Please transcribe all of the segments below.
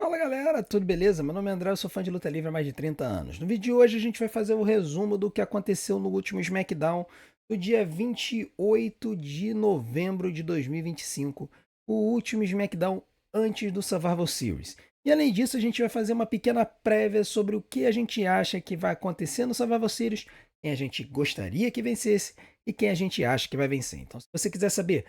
Fala galera, tudo beleza? Meu nome é André, eu sou fã de luta livre há mais de 30 anos. No vídeo de hoje a gente vai fazer o resumo do que aconteceu no último SmackDown do dia 28 de novembro de 2025, o último SmackDown antes do Survival Series. E além disso, a gente vai fazer uma pequena prévia sobre o que a gente acha que vai acontecer no Survival Series, quem a gente gostaria que vencesse e quem a gente acha que vai vencer. Então, se você quiser saber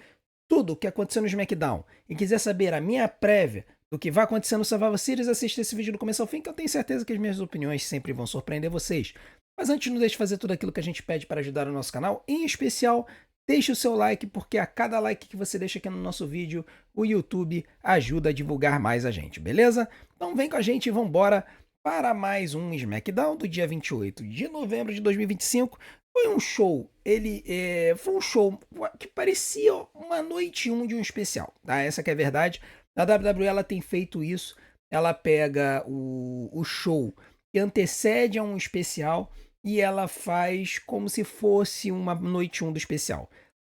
tudo o que aconteceu no SmackDown e quiser saber a minha prévia do que vai acontecer no Survivor Series, assista esse vídeo do começo ao fim, que eu tenho certeza que as minhas opiniões sempre vão surpreender vocês. Mas antes, não deixe de fazer tudo aquilo que a gente pede para ajudar o nosso canal, em especial, deixe o seu like, porque a cada like que você deixa aqui no nosso vídeo, o YouTube ajuda a divulgar mais a gente, beleza? Então vem com a gente e vambora para mais um SmackDown do dia 28 de novembro de 2025. Foi um show, foi um show que parecia uma noite 1 de um especial, tá? Essa que é a verdade. A WWE ela tem feito isso, ela pega o show que antecede a um especial e ela faz como se fosse uma noite 1 do especial.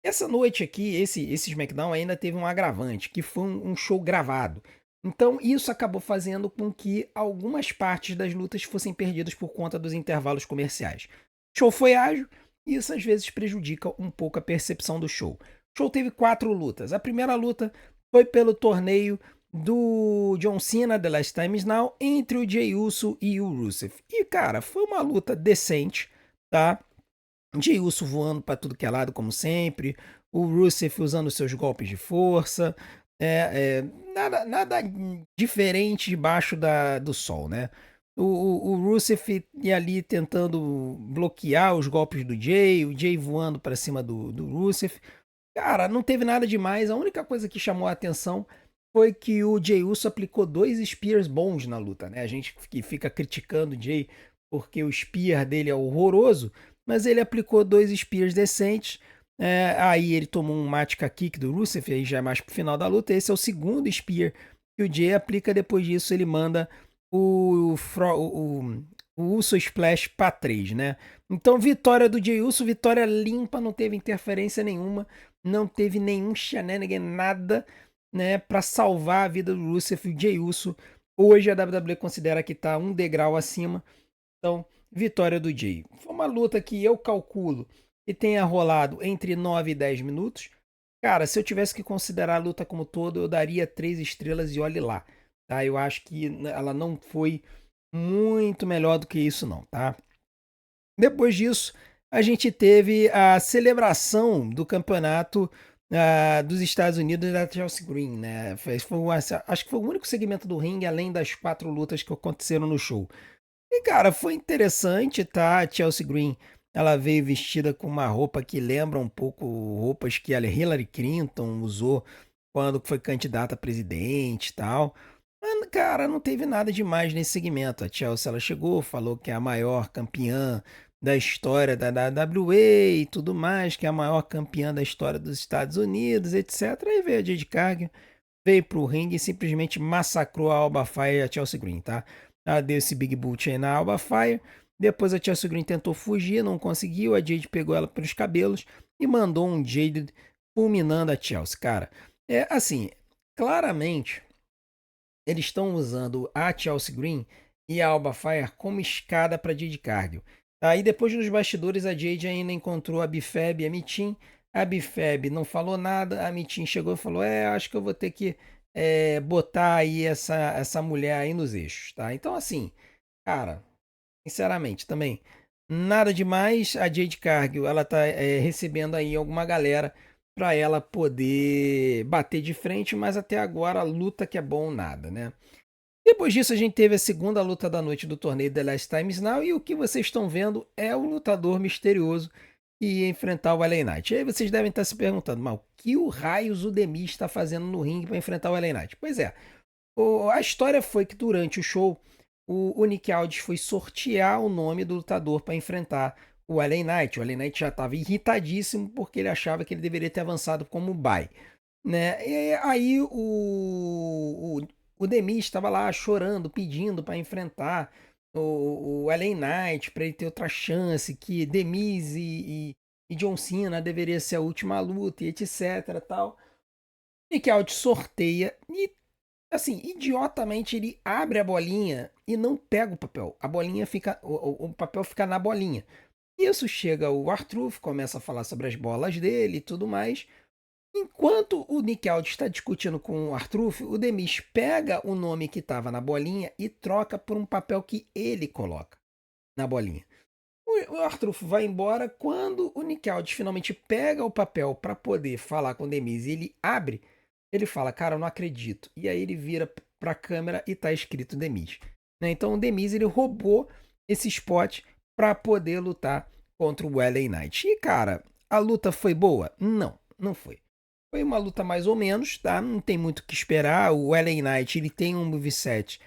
Essa noite aqui, esse SmackDown ainda teve um agravante, que foi um show gravado. Então isso acabou fazendo com que algumas partes das lutas fossem perdidas por conta dos intervalos comerciais. O show foi ágil e isso às vezes prejudica um pouco a percepção do show. O show teve 4 lutas. A primeira luta foi pelo torneio do John Cena, The Last Time Is Now, entre o Jey Uso e o Rusev. E, cara, foi uma luta decente, tá? Jey Uso voando para tudo que é lado, como sempre. O Rusev usando seus golpes de força. Nada diferente debaixo do sol, né? O Rusev ia ali tentando bloquear os golpes do Jey, o Jey voando para cima do Rusev. Cara, não teve nada demais. A única coisa que chamou a atenção foi que o Jey Uso aplicou 2 Spears bons na luta, né? A gente que fica criticando o Jey porque o Spear dele é horroroso, mas ele aplicou 2 Spears decentes. Aí ele tomou um Matka Kick do Rusev, aí já é mais pro final da luta. Esse é o segundo Spear que o Jey aplica. Depois disso ele manda o Uso Splash para 3, né? Então vitória do Jey Uso, vitória limpa, não teve interferência nenhuma, não teve nenhum shenanigan, nada, né, para salvar a vida do Rusev e o Jey Uso. Hoje a WWE considera que tá um degrau acima, então vitória do Jey. Foi uma luta que eu calculo que tenha rolado entre 9 e 10 minutos. Cara, se eu tivesse que considerar a luta como todo, eu daria 3 estrelas e olhe lá, tá? Eu acho que ela não foi muito melhor do que isso não, tá? Depois disso, a gente teve a celebração do campeonato dos Estados Unidos da Chelsea Green, né? Acho que foi o único segmento do ringue, além das 4 lutas que aconteceram no show. E, cara, foi interessante, tá? A Chelsea Green, ela veio vestida com uma roupa que lembra um pouco roupas que a Hillary Clinton usou quando foi candidata a presidente e tal. Mas, cara, não teve nada demais nesse segmento. A Chelsea, ela chegou, falou que é a maior campeã da história da WWE e tudo mais, que é a maior campeã da história dos Estados Unidos, etc. Aí veio a Jade Cargill, veio pro ringue e simplesmente massacrou a Alba Fire e a Chelsea Green, tá? Ela deu esse Big Boot aí na Alba Fire. Depois a Chelsea Green tentou fugir, não conseguiu. A Jade pegou ela pelos cabelos e mandou um Jade fulminando a Chelsea. Cara, é assim, claramente eles estão usando a Chelsea Green e a Alba Fire como escada para Jade Cargill. Aí depois nos bastidores a Jade ainda encontrou a Bifab e a Mitin. A Bifab não falou nada, a Mitin chegou e falou: acho que eu vou ter que botar aí essa mulher aí nos eixos, tá? Então assim, cara, sinceramente também nada demais. A Jade Cargill ela tá recebendo aí alguma galera para ela poder bater de frente, mas até agora a luta que é bom nada, né? Depois disso, a gente teve a segunda luta da noite do torneio The Last Time Is Now, e o que vocês estão vendo é o lutador misterioso que ia enfrentar o LA Knight. E aí vocês devem estar se perguntando, mas o que o raios o Demis está fazendo no ringue para enfrentar o LA Knight? Pois é, a história foi que durante o show, o Nick Aldis foi sortear o nome do lutador para enfrentar o LA Knight. O LA Knight já estava irritadíssimo porque ele achava que ele deveria ter avançado como bye, né? E aí o Demis estava lá chorando, pedindo para enfrentar o LA Knight, para ele ter outra chance, que Demis e John Cena deveria ser a última luta e etc, tal. Nick Aldis sorteia e assim, idiotamente ele abre a bolinha e não pega o papel. A bolinha fica, o papel fica na bolinha. Isso chega o R-Truth, começa a falar sobre as bolas dele e tudo mais. Enquanto o Nick Aldis está discutindo com o R-Truth, o Demis pega o nome que estava na bolinha e troca por um papel que ele coloca na bolinha. O R-Truth vai embora. Quando o Nick Aldis finalmente pega o papel para poder falar com o Demis e ele abre, ele fala, cara, eu não acredito. E aí ele vira para a câmera e tá escrito Demis. Né? Então o Demis ele roubou esse spot para poder lutar contra o LA Knight. E cara, a luta foi boa? Não, não foi. Foi uma luta mais ou menos, tá? Não tem muito o que esperar. O LA Knight ele tem um moveset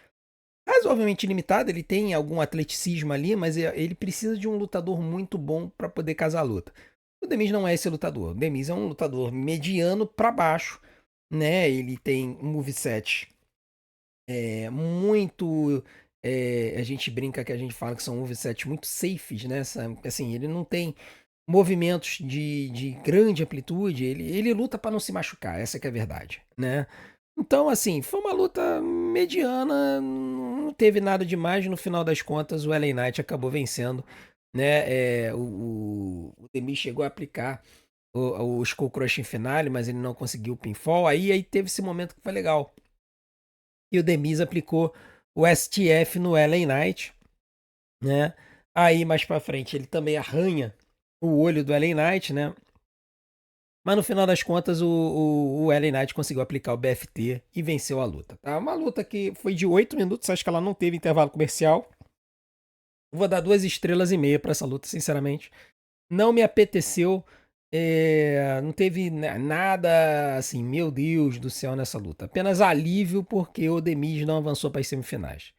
razoavelmente limitado, ele tem algum atleticismo ali, mas ele precisa de um lutador muito bom para poder casar a luta. O Demis não é esse lutador. O Demis é um lutador mediano para baixo, né? Ele tem um moveset muito. A gente brinca que a gente fala que são movesets muito safes, né? Assim, ele não tem movimentos de grande amplitude, ele luta para não se machucar, essa que é a verdade, né? Então, assim, foi uma luta mediana, não teve nada demais. No final das contas, o LA Knight acabou vencendo, né? O Demis chegou a aplicar o Skull Crushing Finale, mas ele não conseguiu o pinfall. Aí teve esse momento que foi legal. E o Demis aplicou o STF no LA Knight, né? Aí mais pra frente ele também arranha o olho do LA Knight, né? Mas no final das contas o LA Knight conseguiu aplicar o BFT e venceu a luta, tá? Uma luta que foi de 8 minutos, acho que ela não teve intervalo comercial. Vou dar 2,5 estrelas para essa luta, sinceramente. Não me apeteceu, não teve nada assim, meu Deus do céu, nessa luta. Apenas alívio porque o Demis não avançou para as semifinais.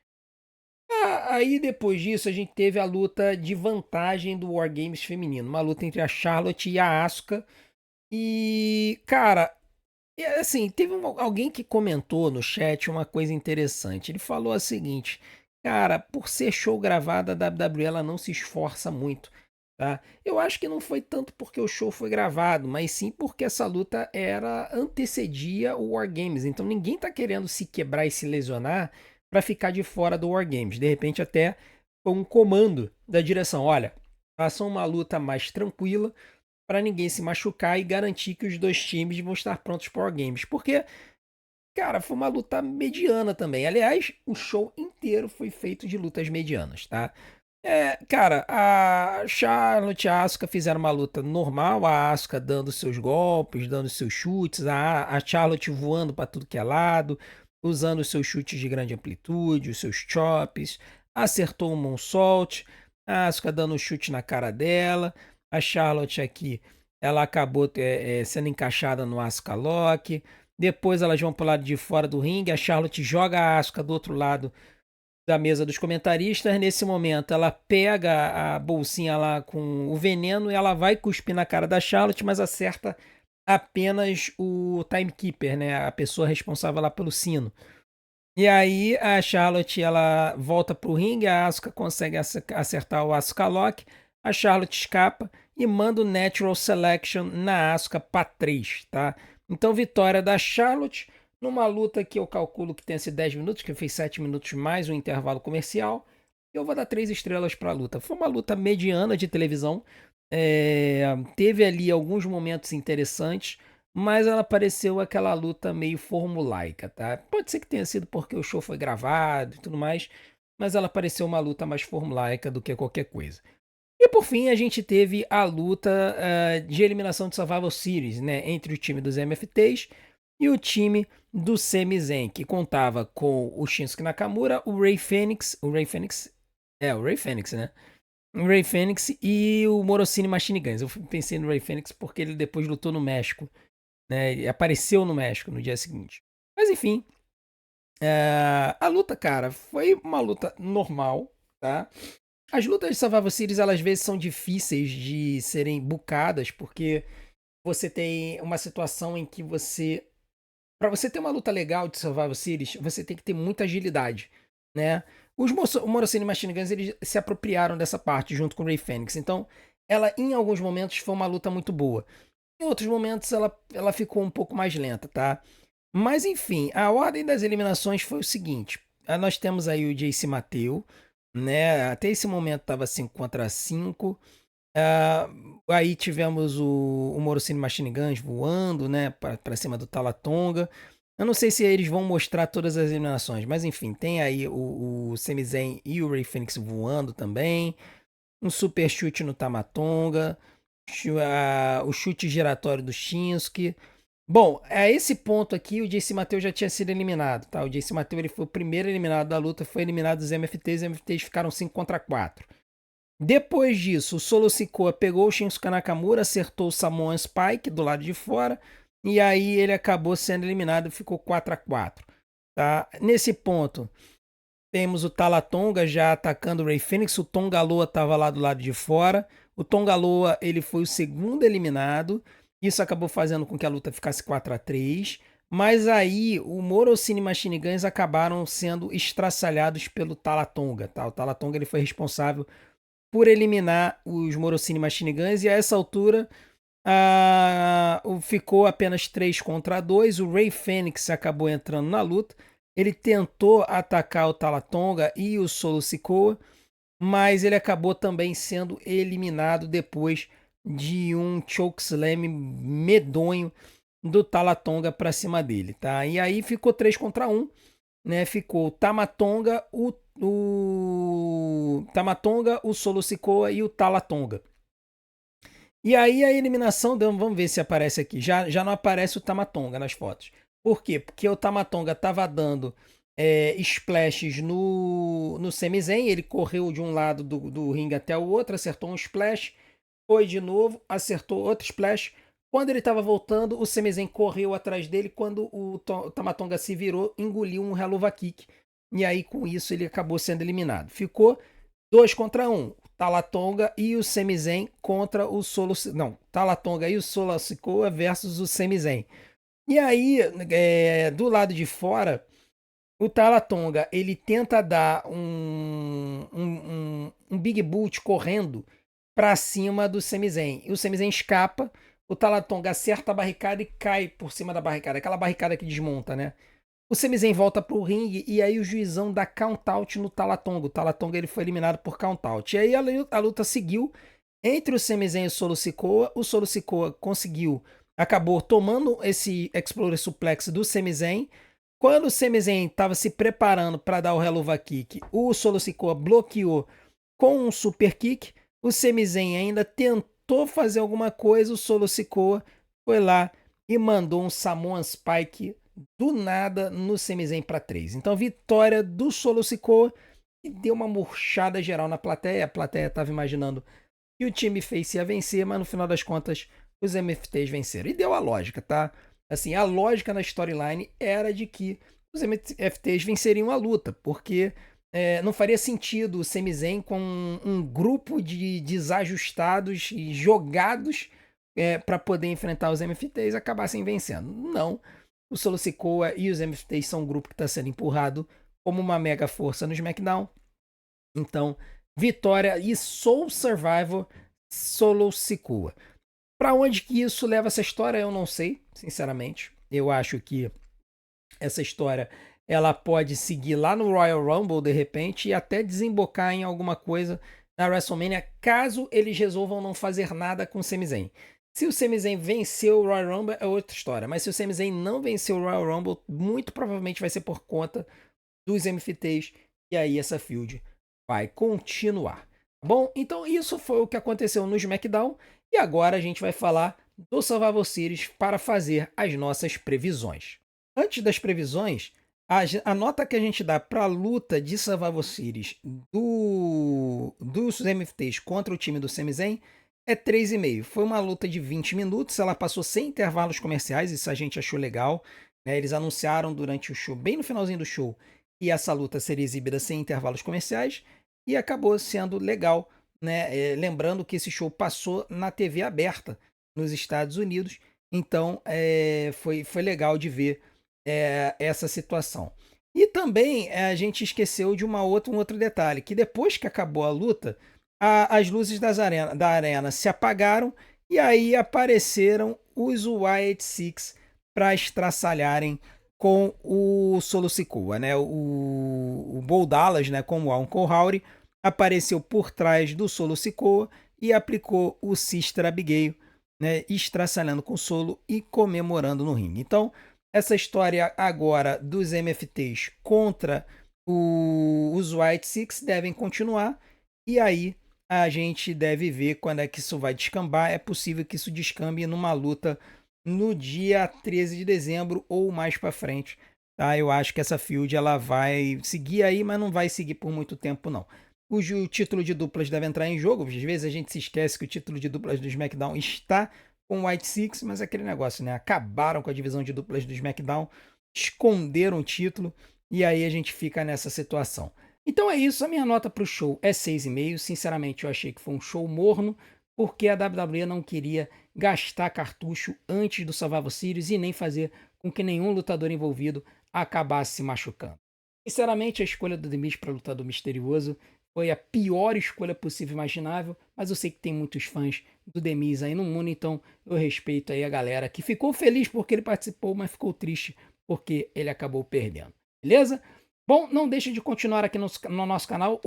Aí depois disso a gente teve a luta de vantagem do War Games feminino. Uma luta entre a Charlotte e a Asuka. E, cara, assim, teve alguém que comentou no chat uma coisa interessante. Ele falou o seguinte, cara, por ser show gravado, a WWE ela não se esforça muito, tá? Eu acho que não foi tanto porque o show foi gravado, mas sim porque essa luta antecedia o War Games. Então ninguém tá querendo se quebrar e se lesionar para ficar de fora do War Games. De repente até foi um comando da direção, olha, façam uma luta mais tranquila para ninguém se machucar e garantir que os dois times vão estar prontos para War Games. Porque, cara, foi uma luta mediana também. Aliás, o show inteiro foi feito de lutas medianas, tá? Cara, a Charlotte e a Asuka fizeram uma luta normal, a Asuka dando seus golpes, dando seus chutes, a Charlotte voando para tudo que é lado, usando os seus chutes de grande amplitude, os seus chops, acertou um moonsault, a Asuka dando um chute na cara dela, a Charlotte aqui, ela acabou sendo encaixada no Asuka Lock, depois elas vão para o lado de fora do ringue, a Charlotte joga a Asuka do outro lado da mesa dos comentaristas. Nesse momento, ela pega a bolsinha lá com o veneno e ela vai cuspir na cara da Charlotte, mas acerta apenas o timekeeper, né? A pessoa responsável lá pelo sino. E aí a Charlotte ela volta pro ringue, a Asuka consegue acertar o Asuka Lock, a Charlotte escapa e manda o Natural Selection na Asuka para 3, tá? Então vitória da Charlotte numa luta que eu calculo que tenha sido 10 minutos, que fez 7 minutos mais um intervalo comercial. Eu vou dar 3 estrelas para a luta. Foi uma luta mediana de televisão, teve ali alguns momentos interessantes, mas ela pareceu aquela luta meio formulaica, tá? Pode ser que tenha sido porque o show foi gravado e tudo mais, mas ela pareceu uma luta mais formulaica do que qualquer coisa. E por fim, a gente teve a luta de eliminação de Survival Series, né? Entre o time dos MFTs e o time do Sami Zayn, que contava com o Shinsuke Nakamura, o Rey Fenix, o Rey Fenix, né? O Rey Fenix e o Morosini Machine Guns. Eu pensei no Rey Fenix porque ele depois lutou no México, né? Ele apareceu no México no dia seguinte. Mas enfim, a luta, cara, foi uma luta normal, tá? As lutas de Survival Series, elas às vezes são difíceis de serem bucadas, porque você tem uma situação em que para você ter uma luta legal de Survival Series, você tem que ter muita agilidade, né? O Morosini Machine Guns, eles se apropriaram dessa parte junto com o Rey Fenix. Então, ela em alguns momentos foi uma luta muito boa. Em outros momentos ela ficou um pouco mais lenta, tá? Mas enfim, a ordem das eliminações foi o seguinte: nós temos aí o Jace Mateu, né? Até esse momento estava 5 contra 5. Ah, aí tivemos o Morocine Machine Guns voando, né, para cima do Talatonga. Eu não sei se eles vão mostrar todas as eliminações, mas enfim, tem aí o Sami Zayn e o Rey Fênix voando também. Um super chute no Tamatonga, o chute giratório do Shinsuke. Bom, a esse ponto aqui, o Jace Mateu já tinha sido eliminado, tá? O Jace Mateu ele foi o primeiro eliminado da luta, foi eliminado dos MFTs, os MFTs ficaram 5 contra 4. Depois disso, o Solo Sikoa pegou o Shinsuke Nakamura, acertou o Samoan Spike do lado de fora, e aí ele acabou sendo eliminado, ficou 4 a 4, tá? Nesse ponto, temos o Talatonga já atacando o Rey Fênix, o Tongaloa estava lá do lado de fora. O Tongaloa ele foi o segundo eliminado. Isso acabou fazendo com que a luta ficasse 4 a 3. Mas aí o Morocine Machine Guns acabaram sendo estraçalhados pelo Talatonga. Tá? O Talatonga ele foi responsável por eliminar os Morocine Machine Guns. E a essa altura ficou apenas 3 contra 2. O Rey Fênix acabou entrando na luta. Ele tentou atacar o Talatonga e o Solo Sikoa, mas ele acabou também sendo eliminado depois de um chokeslam medonho do Talatonga para cima dele, tá? E aí ficou 3 contra 1, né? Ficou o Tamatonga, o Tamatonga, o Solo Sikoa e o Talatonga. E aí a eliminação, vamos ver se aparece aqui. Já não aparece o Tamatonga nas fotos. Por quê? Porque o Tamatonga estava dando splashes no Sami Zayn. Ele correu de um lado do ringue até o outro, acertou um splash, foi de novo, acertou outro splash. Quando ele estava voltando, o Sami Zayn correu atrás dele. Quando o Tamatonga se virou, engoliu um Helluva Kick. E aí com isso ele acabou sendo eliminado. Ficou 2 contra 1. Talatonga e o Sami Zayn contra o Solo... Não, Talatonga e o Solo Sikoa versus o Sami Zayn. E aí, do lado de fora, o Talatonga, ele tenta dar um Big Boot correndo para cima do Sami Zayn. E o Sami Zayn escapa, o Talatonga acerta a barricada e cai por cima da barricada. Aquela barricada que desmonta, né? O Sami Zayn volta pro ringue e aí o juizão dá count-out no Talatonga. O Talatonga ele foi eliminado por count-out. E aí a luta seguiu entre o Sami Zayn e o Solo Sikoa. O Solo Sikoa acabou tomando esse Explorer Suplex do Sami Zayn. Quando o Sami Zayn estava se preparando para dar o Helluva Kick, o Solo Sikoa bloqueou com um Super Kick. O Sami Zayn ainda tentou fazer alguma coisa, o Solo Sikoa foi lá e mandou um Samoan Spike do nada no Sami Zayn para 3. Então, vitória do Solo Sikoa e deu uma murchada geral na plateia. A plateia estava imaginando que o time Face ia vencer, mas no final das contas os MFTs venceram. E deu a lógica, tá? Assim, a lógica na storyline era de que os MFTs venceriam a luta, porque não faria sentido o Sami Zayn com um grupo de desajustados e jogados para poder enfrentar os MFTs acabassem vencendo. Não. O Solo Sikoa e os MFTs são um grupo que está sendo empurrado como uma mega força no SmackDown. Então, vitória e Soul Survivor Solo Sikoa. Para onde que isso leva essa história, eu não sei, sinceramente. Eu acho que essa história ela pode seguir lá no Royal Rumble de repente e até desembocar em alguma coisa na WrestleMania, caso eles resolvam não fazer nada com o Sami Zayn. Se o Sami Zayn venceu o Royal Rumble é outra história, mas se o Sami Zayn não venceu o Royal Rumble, muito provavelmente vai ser por conta dos MFTs e aí essa feud vai continuar. Bom, então isso foi o que aconteceu no SmackDown e agora a gente vai falar do Survivor Series para fazer as nossas previsões. Antes das previsões, a nota que a gente dá para a luta de Survivor Series dos MFTs contra o time do Sami Zayn é 3,5. Foi uma luta de 20 minutos, ela passou sem intervalos comerciais, isso a gente achou legal. Né? Eles anunciaram durante o show, bem no finalzinho do show, que essa luta seria exibida sem intervalos comerciais e acabou sendo legal. Né? Lembrando que esse show passou na TV aberta nos Estados Unidos, então foi legal de ver essa situação. E também a gente esqueceu de um outro detalhe, que depois que acabou a luta, as luzes da arena se apagaram e aí apareceram os Wyatt Six para estraçalharem com o Solo Sikoa, né? O Bo Dallas, né, como o Aon Kohauri, apareceu por trás do Solo Sikoa e aplicou o Sister Abigail, né, estraçalhando com o Solo e comemorando no ringue. Então, essa história agora dos MFTs contra os White Six devem continuar, e aí a gente deve ver quando é que isso vai descambar. É possível que isso descambe numa luta no dia 13 de dezembro ou mais para frente. Tá? Eu acho que essa feud ela vai seguir aí, mas não vai seguir por muito tempo não. O título de duplas deve entrar em jogo. Às vezes a gente se esquece que o título de duplas do SmackDown está com o White Six, mas é aquele negócio, né? Acabaram com a divisão de duplas do SmackDown, esconderam o título e aí a gente fica nessa situação. Então é isso, a minha nota para o show é 6,5. Sinceramente, eu achei que foi um show morno, porque a WWE não queria gastar cartucho antes do Survivor Series e nem fazer com que nenhum lutador envolvido acabasse se machucando. Sinceramente, a escolha do The Miz para lutador misterioso foi a pior escolha possível e imaginável, mas eu sei que tem muitos fãs do The Miz aí no mundo, então eu respeito aí a galera que ficou feliz porque ele participou, mas ficou triste porque ele acabou perdendo. Beleza? Bom, não deixe de continuar aqui no nosso canal.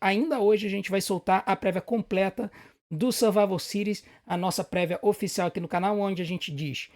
Ainda hoje, a gente vai soltar a prévia completa do Survival Series, a nossa prévia oficial aqui no canal, onde a gente diz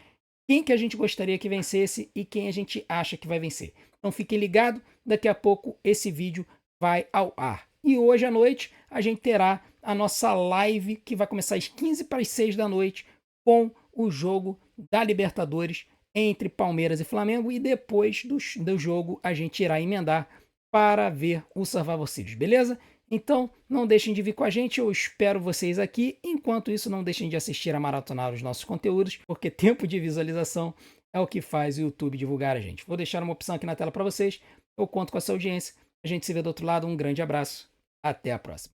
quem que a gente gostaria que vencesse e quem a gente acha que vai vencer. Então fiquem ligados, daqui a pouco esse vídeo vai ao ar. E hoje à noite a gente terá a nossa live que vai começar às 15 para as 6 da noite com o jogo da Libertadores entre Palmeiras e Flamengo, e depois do jogo a gente irá emendar para ver o Survival Series, beleza? Então não deixem de vir com a gente, eu espero vocês aqui. Enquanto isso, não deixem de assistir a maratonar os nossos conteúdos, porque tempo de visualização é o que faz o YouTube divulgar a gente. Vou deixar uma opção aqui na tela para vocês, eu conto com a sua audiência, a gente se vê do outro lado, um grande abraço, até a próxima.